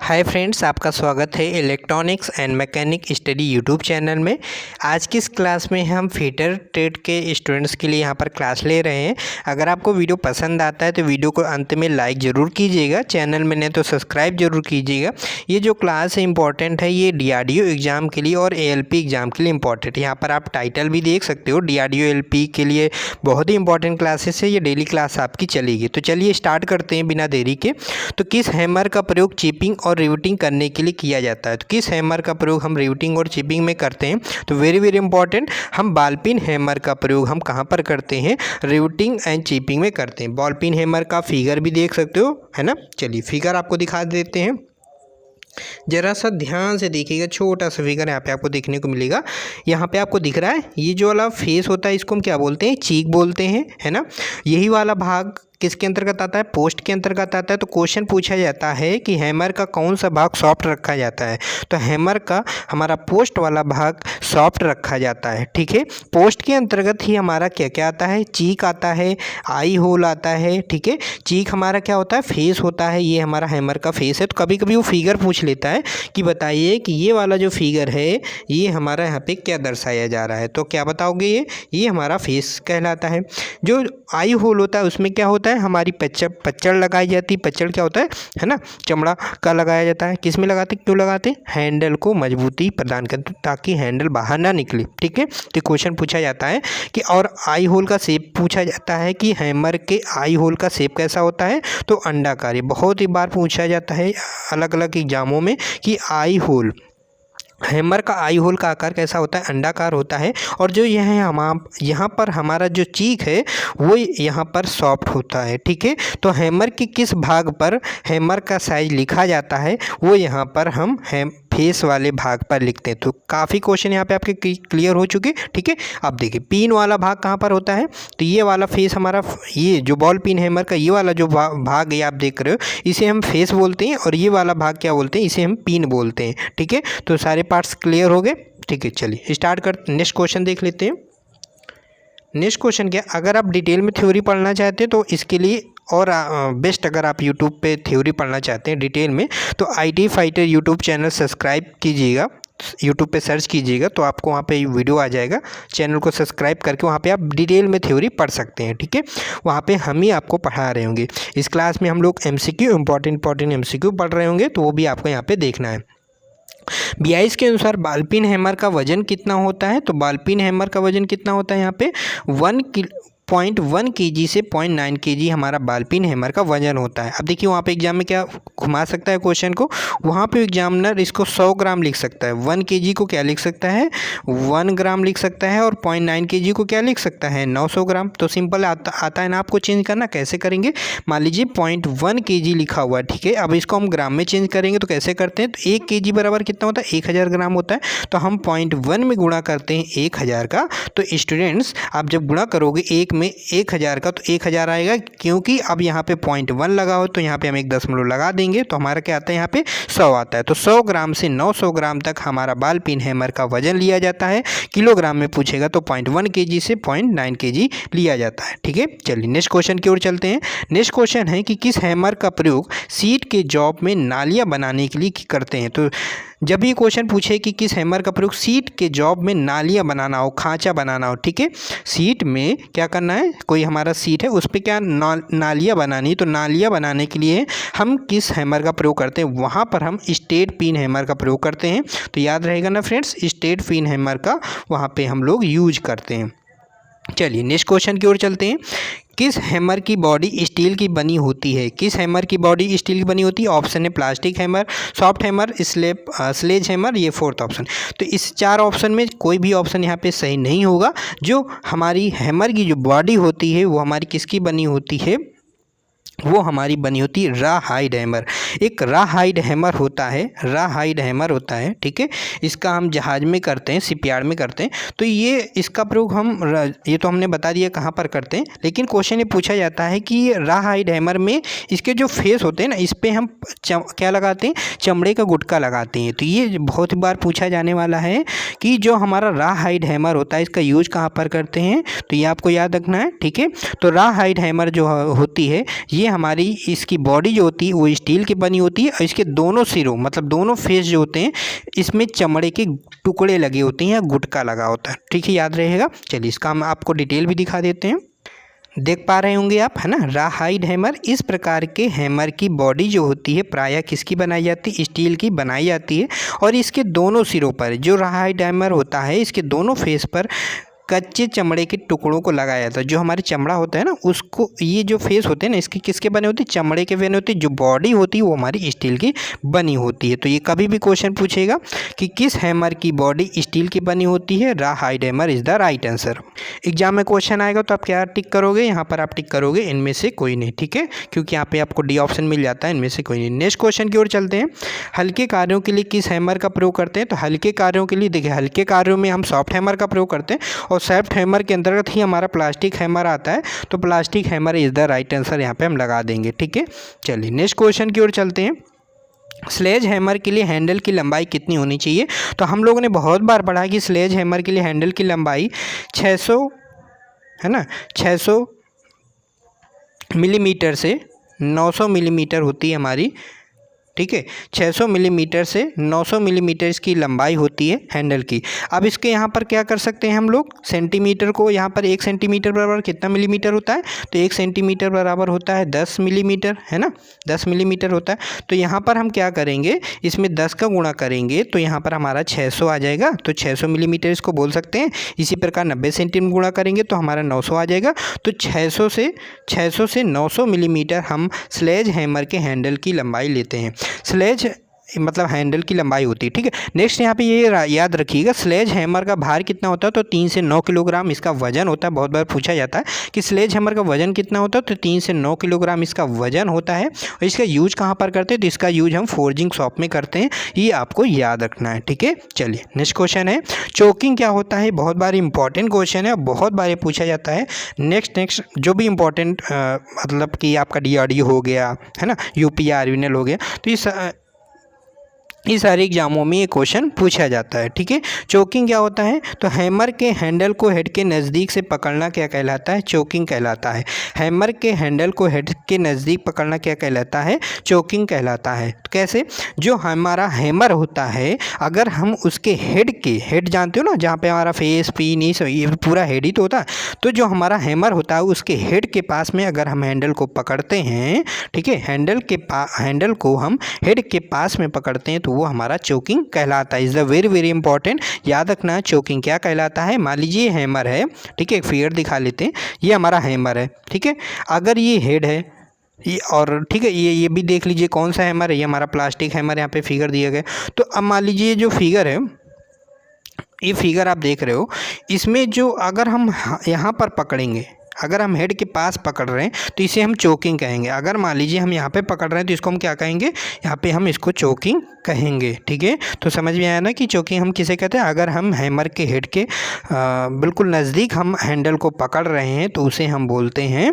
Hi friends, आपका स्वागत है electronics and mechanic study YouTube channel में। आज की इस क्लास में हम फीटर ट्रेड के स्टूडेंट्स के लिए यहाँ पर क्लास ले रहे हैं। अगर आपको वीडियो पसंद आता है तो वीडियो को अंत में लाइक ज़रूर कीजिएगा, चैनल में नहीं तो सब्सक्राइब जरूर कीजिएगा। ये जो क्लास है इंपॉर्टेंट है, ये DRDO एग्ज़ाम के लिए और ALP एग्ज़ाम के लिए इंपॉर्टेंट है। यहाँ पर आप टाइटल भी देख सकते हो, DRDO ALP के लिए बहुत ही इंपॉर्टेंट क्लासेस है। ये डेली क्लास आपकी चलेगी। तो चलिए स्टार्ट करते हैं बिना देरी के। तो किस हैमर का प्रयोग चिपिंग और रिवेटिंग करने के लिए किया जाता है? तो किस हैमर का प्रयोग हम रिवेटिंग और चिपिंग में करते हैं? तो वेरी वेरी इंपॉर्टेंट, हम बॉल पिन हैमर का प्रयोग हम कहाँ पर करते हैं? रिवेटिंग एंड चिपिंग में करते हैं। बॉल पिन हैमर का फिगर भी देख सकते हो, है ना। चलिए फिगर आपको दिखा देते हैं, जरा सा ध्यान से देखिएगा। छोटा सा फिगर यहाँ पे आपको देखने को मिलेगा। यहाँ पे आपको दिख रहा है ये जो वाला फेस होता है, इसको हम क्या बोलते हैं? चीक बोलते हैं, है ना। यही वाला भाग किसके अंतर्गत आता है? पोस्ट के अंतर्गत आता है। तो क्वेश्चन पूछा जाता है कि हैमर का कौन सा भाग सॉफ्ट रखा जाता है? तो हैमर का हमारा पोस्ट वाला भाग सॉफ्ट रखा जाता है, ठीक है। पोस्ट के अंतर्गत ही हमारा क्या क्या आता है? चीक आता है, आई होल आता है, ठीक है। चीक हमारा क्या होता है? फेस होता है। ये हमारा हैमर का फेस है। तो कभी कभी वो फिगर पूछ लेता है कि बताइए कि ये वाला जो फिगर है ये हमारा यहाँ पे क्या दर्शाया जा रहा है? तो क्या बताओगे? ये हमारा फेस कहलाता है। जो आई होल होता है उसमें क्या होता है? हमारी पच्चड़ लगाई जाती है। पच्चड़ क्या होता है ना, चमड़ा का लगाया जाता है। किस में लगाते, क्यों लगाते? हैंडल को मजबूती प्रदान करते ताकि हैंडल बाहर ना निकले, ठीक है। तो क्वेश्चन पूछा जाता है कि और आई होल का शेप पूछा जाता है कि हैमर के आई होल का शेप कैसा होता है? तो अंडाकार। बहुत ही बार पूछा जाता है अलग अलग एग्जामों में कि आई होल, हैमर का आई होल का आकार कैसा होता है? अंडाकार होता है। और जो यह यहाँ पर हमारा जो चीक है वो यहाँ पर सॉफ्ट होता है, ठीक है। तो हैमर के किस भाग पर हैमर का साइज लिखा जाता है? वो यहाँ पर हम फेस वाले भाग पर लिखते हैं। तो काफ़ी क्वेश्चन यहाँ पे आपके क्लियर हो चुके, ठीक है। अब देखिए पिन वाला भाग कहाँ पर होता है? तो ये वाला फेस हमारा, ये जो बॉल पिन हैमर का ये वाला जो भाग है आप देख रहे हो, इसे हम फेस बोलते हैं। और ये वाला भाग क्या बोलते हैं? इसे हम पिन बोलते हैं, ठीक है। तो सारे पार्ट्स क्लियर हो गए, ठीक है। चलिए स्टार्ट करते, नेक्स्ट क्वेश्चन देख लेते हैं। नेक्स्ट क्वेश्चन क्या, अगर आप डिटेल में थ्योरी पढ़ना चाहते हैं तो इसके लिए और बेस्ट, अगर आप यूट्यूब पे थ्योरी पढ़ना चाहते हैं डिटेल में तो IT fighter YouTube channel subscribe कीजिएगा। यूट्यूब पे सर्च कीजिएगा तो आपको वहाँ पे वीडियो आ जाएगा। चैनल को सब्सक्राइब करके वहाँ पे आप डिटेल में थ्योरी पढ़ सकते हैं, ठीक है। वहाँ पे हम ही आपको पढ़ा रहे होंगे। इस क्लास में हम लोग MCQ इंपॉर्टेंट MCQ पढ़ रहे होंगे, तो वो भी आपको यहाँ पे देखना है। 22 के अनुसार बॉल पिन हैमर का वजन कितना होता है? तो बॉल पिन हैमर का वजन कितना होता है? यहाँ पे 0.1 kg से 0.9 kg हमारा बॉल पिन हैमर का वजन होता है। अब देखिए वहाँ पे एग्जाम में क्या घुमा सकता है क्वेश्चन को, वहाँ पे एग्जामिनर इसको 100 ग्राम लिख सकता है। 1 kg को क्या लिख सकता है? 1 ग्राम लिख सकता है। और 0.9 kg को क्या लिख सकता है? 900 ग्राम। तो सिंपल आता है ना आपको चेंज करना। कैसे करेंगे? मान लीजिए 0.1 kg लिखा हुआ है, ठीक है। अब इसको हम ग्राम में चेंज करेंगे तो कैसे करते हैं? तो 1 kg बराबर कितना होता है? 1000 ग्राम होता है। तो हम 0.1 में गुणा करते हैं 1000 का। तो स्टूडेंट्स आप जब गुणा करोगे एक में 1000 का तो 1000 आएगा, क्योंकि अब यहाँ पे 0.1 लगा हो तो यहाँ पे हम 1 दशमलव लगा देंगे तो हमारा क्या आता है? यहाँ पे 100 आता है। तो 100 ग्राम से 900 ग्राम तक हमारा बॉल पिन हैमर का वजन लिया जाता है। किलोग्राम में पूछेगा तो 0.1 kg से 0.9 kg लिया जाता है, ठीक है। चलिए नेक्स्ट क्वेश्चन की ओर चलते हैं। नेक्स्ट क्वेश्चन है कि किस हैमर का प्रयोग सीट के जॉब में नालियाँ बनाने के लिए करते हैं? तो जब भी क्वेश्चन पूछे कि किस हैमर का प्रयोग सीट के जॉब में नालियाँ बनाना हो, खांचा बनाना हो, ठीक है। सीट में क्या करना है, कोई हमारा सीट है उस पर क्या नालियाँ बनानी, तो नालियाँ बनाने के लिए हम किस हैमर का प्रयोग करते हैं? वहाँ पर हम स्टेट पिन हैमर का प्रयोग करते हैं। तो याद रहेगा ना फ्रेंड्स, स्टेट पिन हैमर का वहाँ पे हम लोग यूज करते हैं। चलिए नेक्स्ट क्वेश्चन की ओर चलते हैं। किस हैमर की बॉडी स्टील की बनी होती है? किस हैमर की बॉडी स्टील की बनी होती है? ऑप्शन है plastic hammer, soft hammer, sledge hammer, ये फोर्थ ऑप्शन। तो इस 4 ऑप्शन में कोई भी ऑप्शन यहाँ पे सही नहीं होगा। जो हमारी हैमर की जो बॉडी होती है वो हमारी किसकी बनी होती है? वो हमारी बनी होती है रा हाइड हैमर। एक रा हाइड हैमर होता है, रा हाइड हैमर होता है, ठीक है। इसका हम जहाज में करते हैं, शिपयार्ड में करते हैं। तो ये इसका प्रयोग हम, ये तो हमने बता दिया कहाँ पर करते हैं, लेकिन क्वेश्चन ये पूछा जाता है कि रा हाइड हैमर में इसके जो फेस होते हैं ना, इस पर हम क्या लगाते हैं? चमड़े का गुटका लगाते हैं। तो ये बहुत बार पूछा जाने वाला है कि जो हमारा रा हाइड हैमर होता है इसका यूज कहाँ पर करते हैं? तो ये आपको याद रखना है, ठीक है। तो रा हाइड हैमर जो होती है ये ये हमारी इसकी बॉडी जो होती है वो स्टील की बनी होती है और इसके दोनों सिरों मतलब दोनों फेस जो होते हैं इसमें चमड़े के टुकड़े लगे होते हैं या गुटका लगा होता है। ठीक है, याद रहेगा। चलिए इसका हम आपको डिटेल भी दिखा देते हैं। देख पा रहे होंगे आप, है ना, राहाइड हैमर। इस प्रकार के हैमर की बॉडी जो होती है प्रायः किसकी बनाई जाती है? स्टील की बनाई जाती है और इसके दोनों सिरों पर जो राहाइड हैमर होता है इसके दोनों फेस पर कच्चे चमड़े के टुकड़ों को लगाया जाता है। जो हमारे चमड़ा होता है ना उसको, ये जो फेस होते हैं ना इसके किसके बने होते हैं? चमड़े के बने होते हैं। जो बॉडी होती है वो हमारी स्टील की बनी होती है। तो ये कभी भी क्वेश्चन पूछेगा कि किस हैमर की बॉडी स्टील की बनी होती है? Rawhide hammer is the right answer. Exam में क्वेश्चन आएगा तो आप क्या टिक करोगे? यहाँ पर आप टिक करोगे इनमें से कोई नहीं। ठीक है, क्योंकि यहाँ पे आपको डी ऑप्शन मिल जाता है, इनमें से कोई नहीं। नेक्स्ट क्वेश्चन की ओर चलते हैं। हल्के कार्यों के लिए किस हैमर का प्रयोग करते हैं? तो हल्के कार्यों के लिए देखिए, हल्के कार्यों में हम सॉफ्ट हैमर का प्रयोग करते हैं और सॉफ्ट हैमर के अंतर्गत ही हमारा प्लास्टिक हैमर आता है। तो plastic hammer is the right answer यहाँ पे हम लगा देंगे। ठीक है, चलिए नेक्स्ट क्वेश्चन की ओर चलते हैं। स्लेज हैमर के लिए हैंडल की लंबाई कितनी होनी चाहिए? तो हम लोगों ने बहुत बार पढ़ा कि स्लेज हैमर के लिए हैंडल की लंबाई 600, है ना, 600 मिलीमीटर से 900 मिलीमीटर होती है हमारी। ठीक है, 600 मिलीमीटर से 900 मिलीमीटर इसकी लंबाई होती है हैंडल की। अब इसके यहाँ पर क्या कर सकते हैं हम लोग? सेंटीमीटर को यहाँ पर 1 सेंटीमीटर बराबर कितना मिलीमीटर होता है? तो 1 सेंटीमीटर बराबर होता है 10 मिलीमीटर, है ना, 10 मिलीमीटर होता है। तो यहाँ पर हम क्या करेंगे, इसमें 10 का गुणा करेंगे तो यहाँ पर हमारा 600 आ जाएगा। तो 600 मिलीमीटर इसको बोल सकते हैं। इसी प्रकार 90 सेंटीमीटर गुणा करेंगे तो हमारा 900 आ जाएगा। तो 600 से 900 मिलीमीटर हम स्लेज हैमर के हैंडल की लंबाई लेते हैं। स्लेज मतलब हैंडल की लंबाई होती है। ठीक है, नेक्स्ट यहाँ पे ये याद रखिएगा, स्लेज हैमर का भार कितना होता है? तो 3 से 9 किलोग्राम इसका वजन होता है। बहुत बार पूछा जाता है कि स्लेज हैमर का वजन कितना होता है? तो 3 से 9 किलोग्राम इसका वजन होता है। और इसका यूज कहाँ पर करते हैं? तो इसका यूज हम फोर्जिंग शॉप में करते हैं। ये आपको याद रखना है। ठीक है, चलिए नेक्स्ट क्वेश्चन है, चोकिंग क्या होता है? बहुत बार इंपॉर्टेंट क्वेश्चन है और बहुत बार पूछा जाता है। नेक्स्ट जो भी इंपॉर्टेंट मतलब कि आपका DRDO हो गया, है ना, UPRVNL हो गया, तो इस सारे एग्जामों में ये क्वेश्चन पूछा जाता है। ठीक है, चोकिंग क्या होता है? तो हैमर के हैंडल को हेड के नज़दीक से पकड़ना क्या कहलाता है? चोकिंग कहलाता है। हैमर के हैंडल को हेड के नज़दीक पकड़ना क्या कहलाता है? चोकिंग कहलाता है। तो कैसे? जो हमारा हैमर होता है अगर हम उसके हेड जानते हो ना, जहाँ पे हमारा फेस पी नीस ये पूरा हेड ही तो होता है। तो जो हमारा हैमर होता है उसके हेड के पास में अगर हम हैंडल को पकड़ते हैं, ठीक है, हैंडल को हम हेड के पास में पकड़ते हैं तो वो हमारा चोकिंग कहलाता है। Is the very very important, याद रखना चोकिंग क्या कहलाता है। मान लीजिए हैमर है, ठीक है, एक फिगर दिखा लेते हैं। ये हमारा हैमर है, ठीक है, अगर ये हेड है ये, और ठीक है ये भी देख लीजिए कौन सा हैमर है, ये हमारा प्लास्टिक हैमर, यहाँ पे फिगर दिया गया। तो अब मान लीजिए जो फिगर है, ये फिगर आप देख रहे हो, इसमें जो अगर हम यहाँ पर पकड़ेंगे, अगर हम हेड के पास पकड़ रहे हैं तो इसे हम चोकिंग कहेंगे। अगर मान लीजिए हम यहाँ पे पकड़ रहे हैं तो इसको हम क्या कहेंगे? यहाँ पे हम इसको चोकिंग कहेंगे। ठीक है, तो समझ में आया ना कि चोकिंग हम किसे कहते हैं? अगर हम हैमर के हेड के बिल्कुल नज़दीक हम हैंडल को पकड़ रहे हैं तो उसे हम बोलते हैं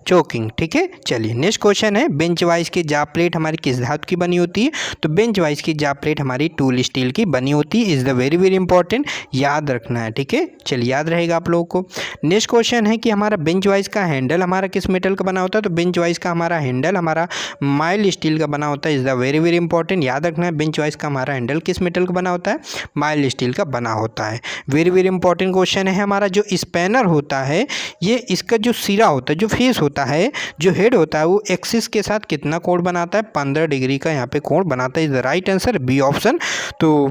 चोकिंग। ठीक है, चलिए नेक्स्ट क्वेश्चन है, बेंच वाइज की जाप प्लेट हमारी किस धातु की बनी होती है? तो बेंच वाइज की जाप प्लेट हमारी टूल स्टील की बनी होती है। Is the very very important, याद रखना है। ठीक है, चलिए याद रहेगा आप लोगों को। नेक्स्ट क्वेश्चन है कि हमारा बेंच वाइज का हैंडल हमारा किस मेटल का बना होता है? तो बेंच वाइज का हमारा हैंडल हमारा माइल्ड स्टील का बना होता है। Is the very very important, याद रखना है बेंच वाइज का हमारा हैंडल किस मेटल का बना होता है? माइल्ड स्टील का बना होता है। वेरी वेरी इंपॉर्टेंट क्वेश्चन है हमारा, जो स्पैनर होता है ये इसका जो सिरा होता है, जो फेस होता है, जो हेड होता है, वो एक्सिस के साथ कितना कोण बनाता है? 15 डिग्री का यहाँ पे कोण बनाता है। Is the right answer B option. तो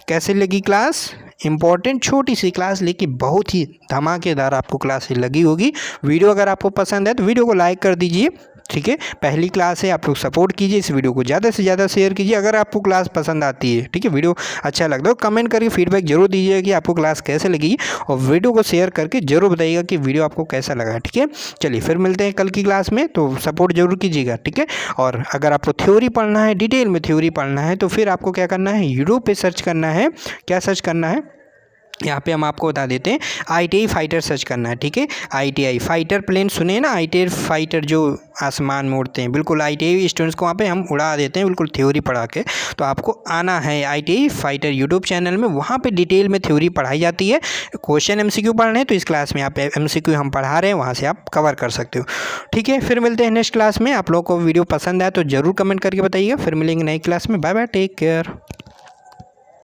कैसे लगी क्लास? इंपॉर्टेंट छोटी सी क्लास लेकिन बहुत ही धमाकेदार आपको क्लास लगी होगी। वीडियो अगर आपको पसंद है तो वीडियो को लाइक कर दीजिए। ठीक है, पहली क्लास है, आप लोग सपोर्ट कीजिए, इस वीडियो को ज़्यादा से ज़्यादा शेयर कीजिए अगर आपको क्लास पसंद आती है। ठीक है, वीडियो अच्छा लगता है कमेंट करके फीडबैक जरूर दीजिएगा कि आपको क्लास कैसे लगी, और वीडियो को शेयर करके जरूर बताइएगा कि वीडियो आपको कैसा लगा। ठीक है, चलिए फिर मिलते हैं कल की क्लास में, तो सपोर्ट जरूर कीजिएगा। ठीक है, और अगर आपको थ्योरी पढ़ना है, डिटेल में थ्योरी पढ़ना है, तो फिर आपको क्या करना है? यूट्यूब पर सर्च करना है। क्या सर्च करना है? यहाँ पे हम आपको बता देते हैं, ITI फाइटर सर्च करना है, ठीक है। ITI फाइटर प्लेन सुने ना, ITI फाइटर जो आसमान में उड़ते हैं, बिल्कुल ITI स्टूडेंट्स को वहाँ पे हम उड़ा देते हैं बिल्कुल थ्योरी पढ़ा के। तो आपको आना है ITI फाइटर यूट्यूब चैनल में, वहाँ पे डिटेल में थ्योरी पढ़ाई जाती है। क्वेश्चन MCQ पढ़ने हैं तो इस क्लास में आप MCQ हम पढ़ा रहे हैं, वहाँ से आप कवर कर सकते हो, ठीक है। फिर मिलते हैं नेक्स्ट क्लास में। आप लोगों को वीडियो पसंद आया तो ज़रूर कमेंट करके बताइएगा। फिर मिलेंगे नई क्लास में। Bye bye, take care.